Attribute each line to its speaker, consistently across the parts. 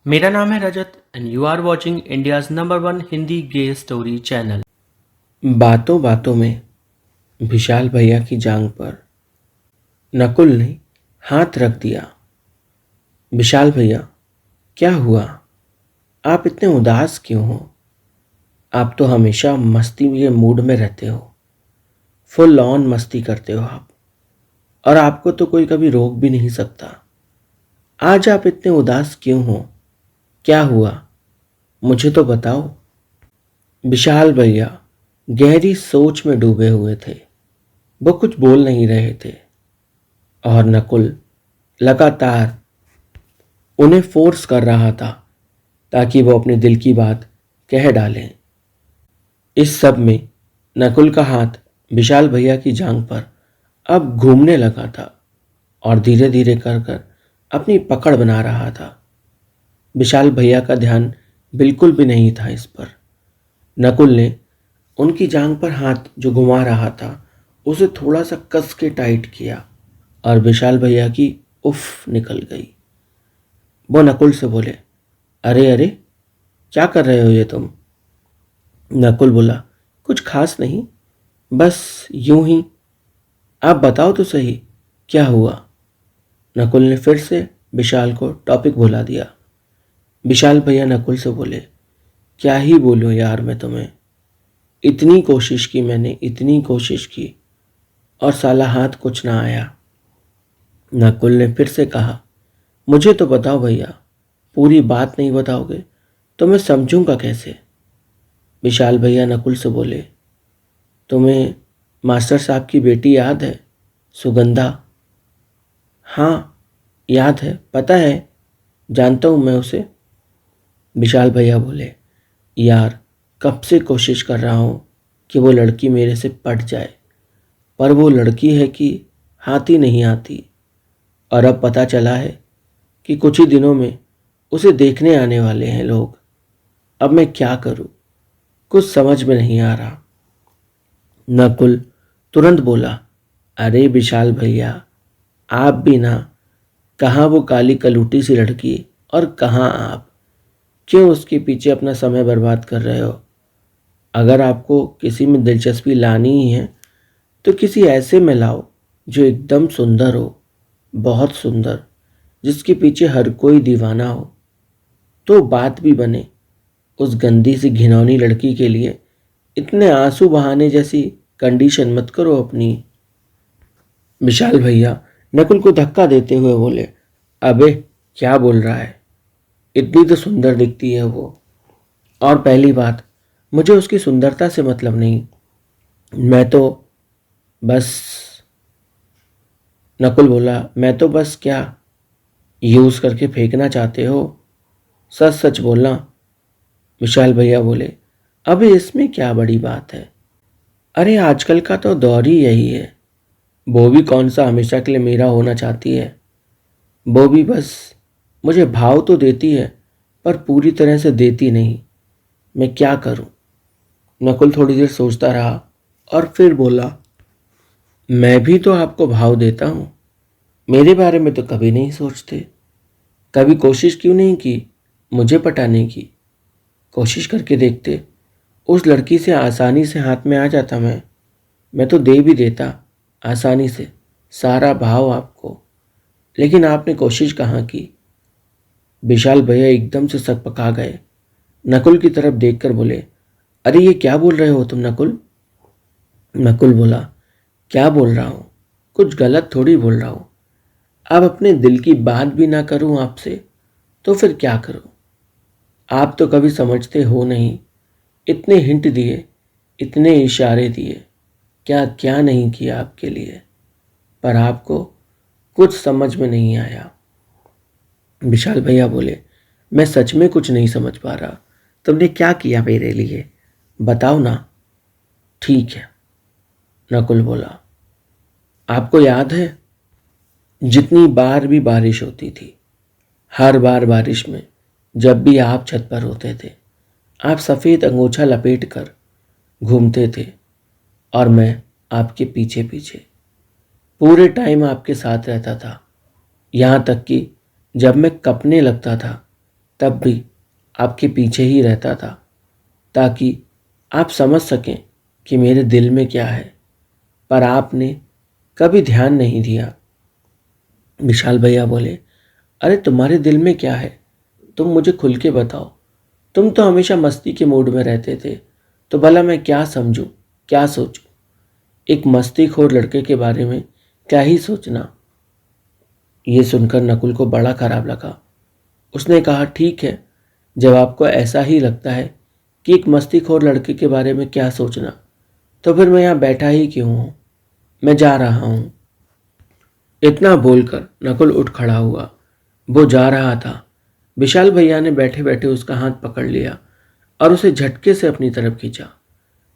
Speaker 1: मेरा नाम है Rajat and you are watching India's number one Hindi gay story channel.
Speaker 2: बातों बातों में विशाल भैया की जांघ पर नकुल ने हाथ रख दिया। विशाल भैया, क्या हुआ? आप इतने उदास क्यों हो? आप तो हमेशा मस्ती के मूड में रहते हो, फुल ऑन मस्ती करते हो आप, और आपको तो कोई कभी रोक भी नहीं सकता। आज आप इतने उदास क्यों हो? क्या हुआ? मुझे तो बताओ। विशाल भैया गहरी सोच में डूबे हुए थे। वो कुछ बोल नहीं रहे थे और नकुल लगातार उन्हें फोर्स कर रहा था ताकि वो अपने दिल की बात कह डालें। इस सब में नकुल का हाथ विशाल भैया की जांघ पर अब घूमने लगा था और धीरे धीरे कर कर अपनी पकड़ बना रहा था। विशाल भैया का ध्यान बिल्कुल भी नहीं था इस पर। नकुल ने उनकी जांघ पर हाथ जो घुमा रहा था उसे थोड़ा सा कस के टाइट किया और विशाल भैया की उफ निकल गई। वो नकुल से बोले, अरे अरे, क्या कर रहे हो ये तुम? नकुल बोला, कुछ खास नहीं, बस यूं ही। आप बताओ तो सही, क्या हुआ? नकुल ने फिर से विशाल को टॉपिक भुला दिया। विशाल भैया नकुल से बोले, क्या ही बोलूं यार मैं तुम्हें। इतनी कोशिश की मैंने, इतनी कोशिश की, और साला हाथ कुछ ना आया। नकुल ने फिर से कहा, मुझे तो बताओ भैया, पूरी बात नहीं बताओगे तो मैं समझूंगा कैसे? विशाल भैया नकुल से बोले, तुम्हें मास्टर साहब की बेटी याद है, सुगंधा? हाँ, याद है, पता है, जानता हूँ मैं उसे। विशाल भैया बोले, यार कब से कोशिश कर रहा हूँ कि वो लड़की मेरे से पट जाए, पर वो लड़की है कि हाथ ही नहीं आती। और अब पता चला है कि कुछ ही दिनों में उसे देखने आने वाले हैं लोग। अब मैं क्या करूँ, कुछ समझ में नहीं आ रहा। नकुल तुरंत बोला, अरे विशाल भैया, आप भी ना, कहाँ वो काली कलूटी सी लड़की और कहाँ आप, क्यों उसके पीछे अपना समय बर्बाद कर रहे हो? अगर आपको किसी में दिलचस्पी लानी ही है तो किसी ऐसे में लाओ जो एकदम सुंदर हो, बहुत सुंदर, जिसके पीछे हर कोई दीवाना हो, तो बात भी बने। उस गंदी सी घिनौनी लड़की के लिए इतने आंसू बहाने जैसी कंडीशन मत करो अपनी। विशाल भैया नकुल को धक्का देते हुए बोले, अबे क्या बोल रहा है, इतनी तो सुंदर दिखती है वो। और पहली बात, मुझे उसकी सुंदरता से मतलब नहीं, मैं तो बस, नकुल बोला, मैं तो बस क्या, यूज करके फेंकना चाहते हो? सच सच बोलना। विशाल भैया बोले, अबे इसमें क्या बड़ी बात है? अरे आजकल का तो दौर ही यही है। वो भी कौन सा हमेशा के लिए मेरा होना चाहती है? वो भी बस मुझे भाव तो देती है, पर पूरी तरह से देती नहीं। मैं क्या करूं? नकुल थोड़ी देर सोचता रहा और फिर बोला, मैं भी तो आपको भाव देता हूं, मेरे बारे में तो कभी नहीं सोचते। कभी कोशिश क्यों नहीं की मुझे पटाने की? कोशिश करके देखते, उस लड़की से आसानी से हाथ में आ जाता मैं तो दे भी देता आसानी से सारा भाव आपको, लेकिन आपने कोशिश कहाँ की? विशाल भैया एकदम से सकपका गए। नकुल की तरफ देखकर बोले, अरे ये क्या बोल रहे हो तुम नकुल? नकुल बोला, क्या बोल रहा हूँ, कुछ गलत थोड़ी बोल रहा हूँ। अब अपने दिल की बात भी ना करूँ आपसे तो फिर क्या करूँ? आप तो कभी समझते हो नहीं। इतने हिंट दिए, इतने इशारे दिए, क्या क्या नहीं किया आपके लिए, पर आपको कुछ समझ में नहीं आया। विशाल भैया बोले, मैं सच में कुछ नहीं समझ पा रहा। तुमने क्या किया मेरे लिए, बताओ ना। ठीक है, नकुल बोला, आपको याद है जितनी बार भी बारिश होती थी, हर बार बारिश में जब भी आप छत पर होते थे, आप सफ़ेद अंगोछा लपेट कर घूमते थे और मैं आपके पीछे पीछे पूरे टाइम आपके साथ रहता था। यहाँ तक कि जब मैं कँपने लगता था तब भी आपके पीछे ही रहता था ताकि आप समझ सकें कि मेरे दिल में क्या है, पर आपने कभी ध्यान नहीं दिया। विशाल भैया बोले, अरे तुम्हारे दिल में क्या है, तुम मुझे खुल के बताओ। तुम तो हमेशा मस्ती के मूड में रहते थे, तो भला मैं क्या समझूं, क्या सोचूं? एक मस्तीखोर लड़के के बारे में क्या ही सोचना। ये सुनकर नकुल को बड़ा खराब लगा। उसने कहा, ठीक है, जब आपको ऐसा ही लगता है कि एक मस्तीखोर लड़के के बारे में क्या सोचना, तो फिर मैं यहाँ बैठा ही क्यों हूँ? मैं जा रहा हूँ। इतना बोलकर नकुल उठ खड़ा हुआ। वो जा रहा था। विशाल भैया ने बैठे बैठे उसका हाथ पकड़ लिया और उसे झटके से अपनी तरफ खींचा।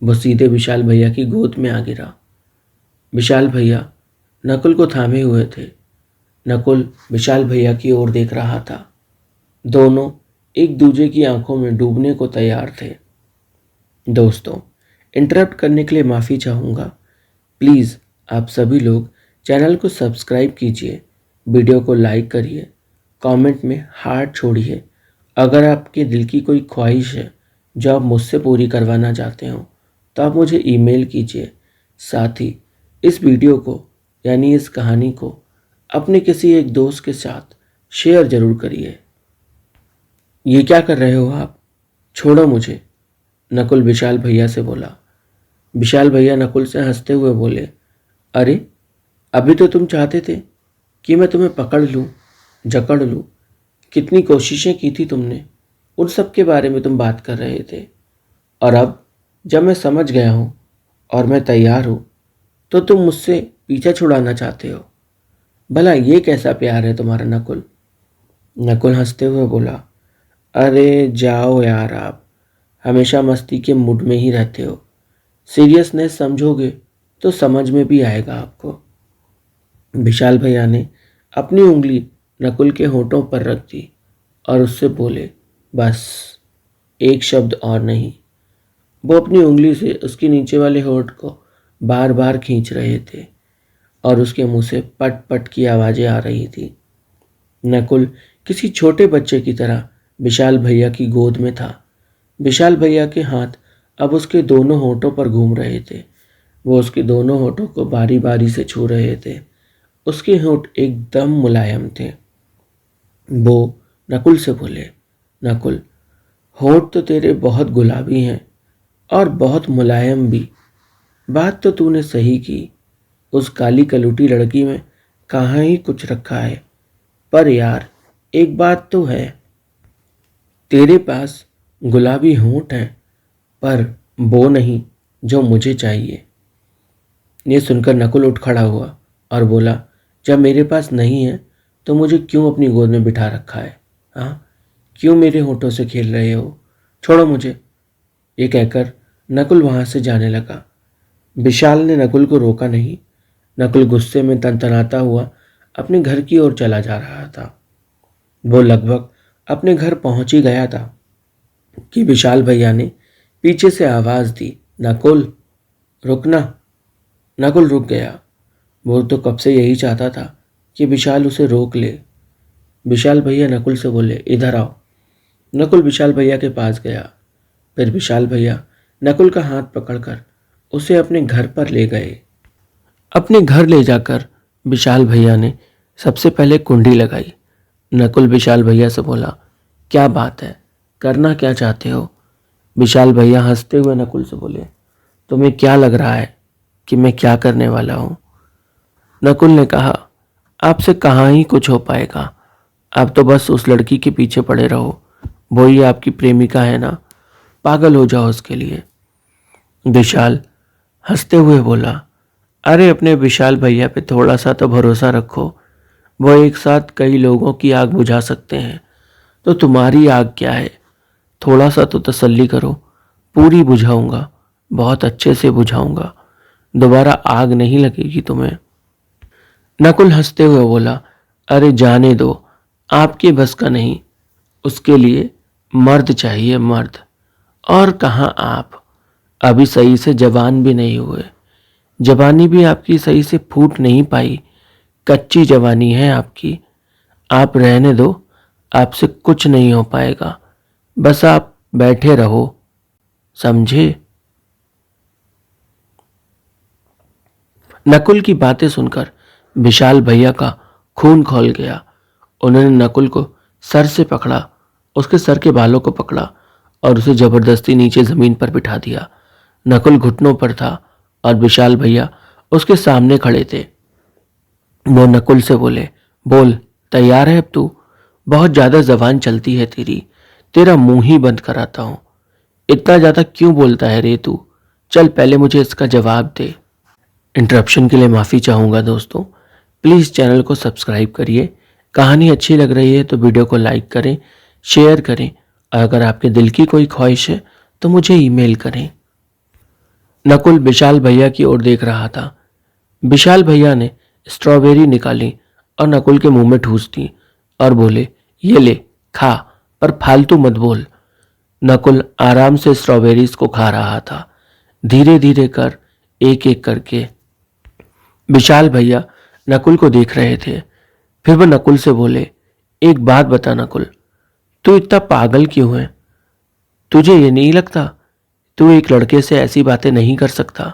Speaker 2: वो सीधे विशाल भैया की गोद में आ गिरा। विशाल भैया नकुल को थामे हुए थे। नकुल विशाल भैया की ओर देख रहा था। दोनों एक दूसरे की आंखों में डूबने को तैयार थे। दोस्तों, इंटरप्ट करने के लिए माफ़ी चाहूँगा। प्लीज़ आप सभी लोग चैनल को सब्सक्राइब कीजिए, वीडियो को लाइक करिए, कमेंट में हार्ट छोड़िए। अगर आपके दिल की कोई ख्वाहिश है जो आप मुझसे पूरी करवाना चाहते हो तो आप मुझे ईमेल कीजिए। साथ ही इस वीडियो को यानी इस कहानी को अपने किसी एक दोस्त के साथ शेयर ज़रूर करिए। ये क्या कर रहे हो आप? छोड़ो मुझे, नकुल विशाल भैया से बोला। विशाल भैया नकुल से हंसते हुए बोले, अरे अभी तो तुम चाहते थे कि मैं तुम्हें पकड़ लूँ, जकड़ लूँ। कितनी कोशिशें की थी तुमने, उन सब के बारे में तुम बात कर रहे थे। और अब जब मैं समझ गया हूँ और मैं तैयार हूँ तो तुम मुझसे पीछा छुड़ाना चाहते हो। भला ये कैसा प्यार है तुम्हारा नकुल? नकुल हंसते हुए बोला, अरे जाओ यार, आप हमेशा मस्ती के मूड में ही रहते हो। सीरियसनेस समझोगे तो समझ में भी आएगा आपको। विशाल भैया ने अपनी उंगली नकुल के होठों पर रख दी और उससे बोले, बस एक शब्द और नहीं। वो अपनी उंगली से उसके नीचे वाले होठ को बार बार खींच रहे थे और उसके मुंह से पट पट की आवाज़ें आ रही थी। नकुल किसी छोटे बच्चे की तरह विशाल भैया की गोद में था। विशाल भैया के हाथ अब उसके दोनों होठों पर घूम रहे थे। वो उसके दोनों होठों को बारी बारी से छू रहे थे। उसके होठ एकदम मुलायम थे। वो नकुल से बोले, नकुल, होठ तो तेरे बहुत गुलाबी हैं और बहुत मुलायम भी। बात तो तूने सही की। उस काली कलूटी लड़की में कहाँ ही कुछ रखा है। पर यार, एक बात तो है, तेरे पास गुलाबी होंठ हैं, पर वो नहीं जो मुझे चाहिए। ये सुनकर नकुल उठ खड़ा हुआ और बोला, जब मेरे पास नहीं है तो मुझे क्यों अपनी गोद में बिठा रखा है? हाँ, क्यों मेरे होठों से खेल रहे हो? छोड़ो मुझे। ये कहकर नकुल वहाँ से जाने लगा। विशाल ने नकुल को रोका नहीं। नकुल गुस्से में तनतनाता हुआ अपने घर की ओर चला जा रहा था। वो लगभग अपने घर पहुंच ही गया था कि विशाल भैया ने पीछे से आवाज़ दी, नकुल रुकना। नकुल रुक गया। वो तो कब से यही चाहता था कि विशाल उसे रोक ले। विशाल भैया नकुल से बोले, इधर आओ। नकुल विशाल भैया के पास गया। फिर विशाल भैया नकुल का हाथ पकड़कर उसे अपने घर पर ले गए। अपने घर ले जाकर विशाल भैया ने सबसे पहले कुंडी लगाई। नकुल विशाल भैया से बोला, क्या बात है, करना क्या चाहते हो? विशाल भैया हंसते हुए नकुल से बोले, तुम्हें क्या लग रहा है कि मैं क्या करने वाला हूँ? नकुल ने कहा, आपसे कहाँ ही कुछ हो पाएगा। आप तो बस उस लड़की के पीछे पड़े रहो। वही आपकी प्रेमिका है ना, पागल हो जाओ उसके लिए। विशाल हंसते हुए बोला, अरे अपने विशाल भैया पे थोड़ा सा तो भरोसा रखो। वो एक साथ कई लोगों की आग बुझा सकते हैं, तो तुम्हारी आग क्या है? थोड़ा सा तो तसल्ली करो। पूरी बुझाऊंगा, बहुत अच्छे से बुझाऊंगा। दोबारा आग नहीं लगेगी तुम्हें। नकुल हंसते हुए बोला, अरे जाने दो, आपके बस का नहीं। उसके लिए मर्द चाहिए, मर्द। और कहाँ आप अभी सही से जवान भी नहीं हुए। जवानी भी आपकी सही से फूट नहीं पाई। कच्ची जवानी है आपकी। आप रहने दो, आपसे कुछ नहीं हो पाएगा, बस आप बैठे रहो, समझे? नकुल की बातें सुनकर विशाल भैया का खून खौल गया। उन्होंने नकुल को सर से पकड़ा, उसके सर के बालों को पकड़ा और उसे जबरदस्ती नीचे जमीन पर बिठा दिया। नकुल घुटनों पर था और विशाल भैया उसके सामने खड़े थे। वो नकुल से बोले, बोल, तैयार है अब तू? बहुत ज्यादा जबान चलती है तेरी, तेरा मुंह ही बंद कराता हूं। इतना ज्यादा क्यों बोलता है रे तू? चल पहले मुझे इसका जवाब दे। इंटरप्शन के लिए माफ़ी चाहूँगा दोस्तों। प्लीज़ चैनल को सब्सक्राइब करिए। कहानी अच्छी लग रही है तो वीडियो को लाइक करें, शेयर करें और अगर आपके दिल की कोई ख्वाहिश है तो मुझे ईमेल करें। नकुल विशाल भैया की ओर देख रहा था। विशाल भैया ने स्ट्रॉबेरी निकाली और नकुल के मुंह में ठूस दी और बोले, ये ले, खा, पर फालतू मत बोल। नकुल आराम से स्ट्रॉबेरीज को खा रहा था, धीरे धीरे कर, एक एक करके। विशाल भैया नकुल को देख रहे थे। फिर वह नकुल से बोले, एक बात बता नकुल, तू इतना पागल क्यों है? तुझे ये नहीं लगता तू एक लड़के से ऐसी बातें नहीं कर सकता?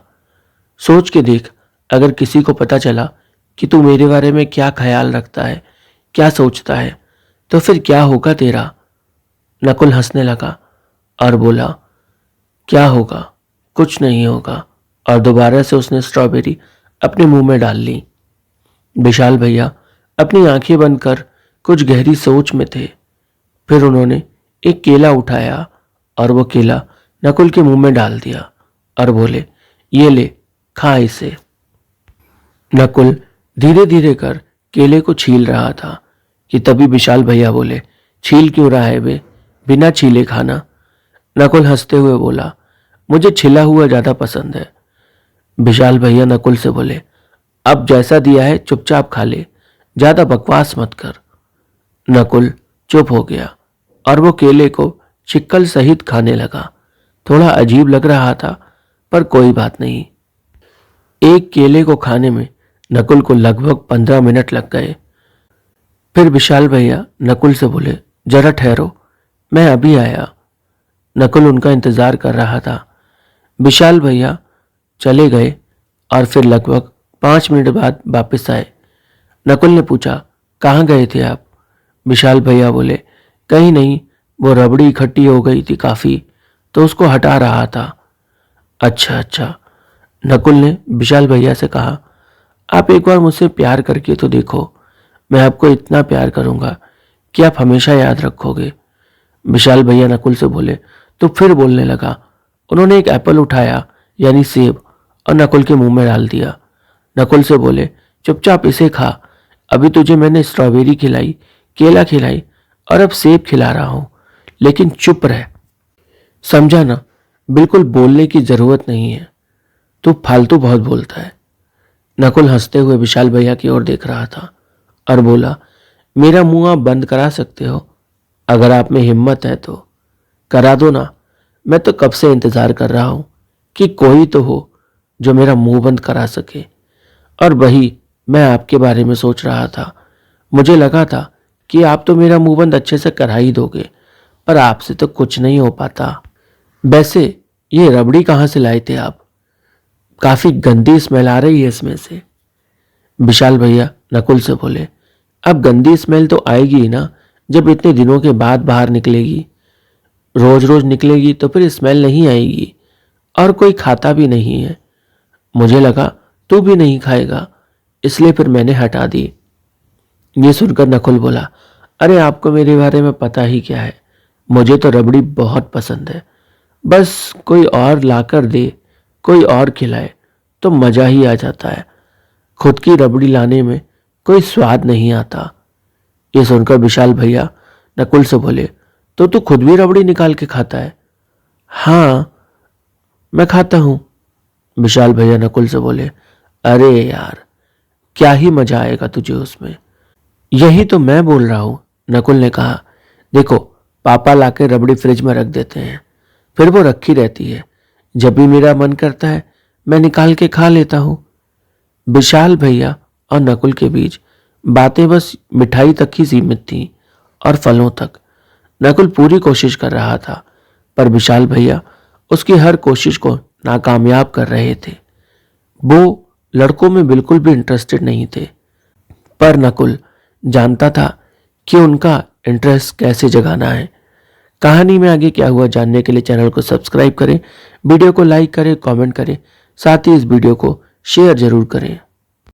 Speaker 2: सोच के देख, अगर किसी को पता चला कि तू मेरे बारे में क्या ख्याल रखता है, क्या सोचता है, तो फिर क्या होगा तेरा? नकुल हंसने लगा और बोला, क्या होगा? कुछ नहीं होगा। और दोबारा से उसने स्ट्रॉबेरी अपने मुंह में डाल ली। विशाल भैया अपनी आंखें बंद कर कुछ गहरी सोच में थे। फिर उन्होंने एक केला उठाया और वो केला नकुल के मुंह में डाल दिया और बोले, ये ले, खा इसे। नकुल धीरे धीरे कर केले को छील रहा था कि तभी विशाल भैया बोले, छील क्यों रहा है बे, बिना छीले खाना। नकुल हंसते हुए बोला, मुझे छिला हुआ ज्यादा पसंद है। विशाल भैया नकुल से बोले, अब जैसा दिया है चुपचाप खा ले, ज्यादा बकवास मत कर। नकुल चुप हो गया और वो केले को चिक्कल सहित खाने लगा। थोड़ा अजीब लग रहा था पर कोई बात नहीं। एक केले को खाने में नकुल को लगभग 15 मिनट लग गए। फिर विशाल भैया नकुल से बोले, जरा ठहरो, मैं अभी आया। नकुल उनका इंतजार कर रहा था। विशाल भैया चले गए और फिर लगभग 5 मिनट बाद वापस आए। नकुल ने पूछा, कहाँ गए थे आप? विशाल भैया बोले, कहीं नहीं, वो रबड़ी इकट्ठी हो गई थी काफ़ी, तो उसको हटा रहा था। अच्छा अच्छा। नकुल ने विशाल भैया से कहा, आप एक बार मुझसे प्यार करके तो देखो, मैं आपको इतना प्यार करूंगा कि आप हमेशा याद रखोगे। विशाल भैया नकुल से बोले तो फिर बोलने लगा। उन्होंने एक एप्पल उठाया, यानी सेब, और नकुल के मुंह में डाल दिया। नकुल से बोले, चुपचाप इसे खा, अभी तुझे मैंने स्ट्रॉबेरी खिलाई, केला खिलाई और अब सेब खिला रहा हूं, लेकिन चुप रह, समझा ना? बिल्कुल बोलने की जरूरत नहीं है, तू फालतू बहुत बोलता है। नकुल हंसते हुए विशाल भैया की ओर देख रहा था और बोला, मेरा मुंह आप बंद करा सकते हो, अगर आप में हिम्मत है तो करा दो ना। मैं तो कब से इंतजार कर रहा हूं कि कोई तो हो जो मेरा मुंह बंद करा सके। और वही मैं आपके बारे में सोच रहा था। मुझे लगा था कि आप तो मेरा मुंह बंद अच्छे से करा ही दोगे, पर आपसे तो कुछ नहीं हो पाता। वैसे ये रबड़ी कहाँ से लाए थे आप? काफी गंदी स्मेल आ रही है इसमें से। विशाल भैया नकुल से बोले, अब गंदी स्मेल तो आएगी ही ना, जब इतने दिनों के बाद बाहर निकलेगी। रोज रोज निकलेगी तो फिर स्मेल नहीं आएगी, और कोई खाता भी नहीं है। मुझे लगा तू भी नहीं खाएगा, इसलिए फिर मैंने हटा दी। ये सुनकर नकुल बोला, अरे आपको मेरे बारे में पता ही क्या है, मुझे तो रबड़ी बहुत पसंद है। बस कोई और लाकर दे, कोई और खिलाए तो मजा ही आ जाता है। खुद की रबड़ी लाने में कोई स्वाद नहीं आता। ये सुनकर विशाल भैया नकुल से बोले, तो तू खुद भी रबड़ी निकाल के खाता है? हाँ, मैं खाता हूं। विशाल भैया नकुल से बोले, अरे यार, क्या ही मजा आएगा तुझे उसमें। यही तो मैं बोल रहा हूं, नकुल ने कहा। देखो, पापा लाके रबड़ी फ्रिज में रख देते हैं, फिर वो रखी रहती है। जब भी मेरा मन करता है मैं निकाल के खा लेता हूं। विशाल भैया और नकुल के बीच बातें बस मिठाई तक ही सीमित थीं और फलों तक। नकुल पूरी कोशिश कर रहा था, पर विशाल भैया उसकी हर कोशिश को नाकामयाब कर रहे थे। वो लड़कों में बिल्कुल भी इंटरेस्टेड नहीं थे, पर नकुल जानता था कि उनका इंटरेस्ट कैसे जगाना है। कहानी में आगे क्या हुआ जानने के लिए चैनल को सब्सक्राइब करें, वीडियो को लाइक करें, कमेंट करें, साथ ही इस वीडियो को शेयर जरूर करें।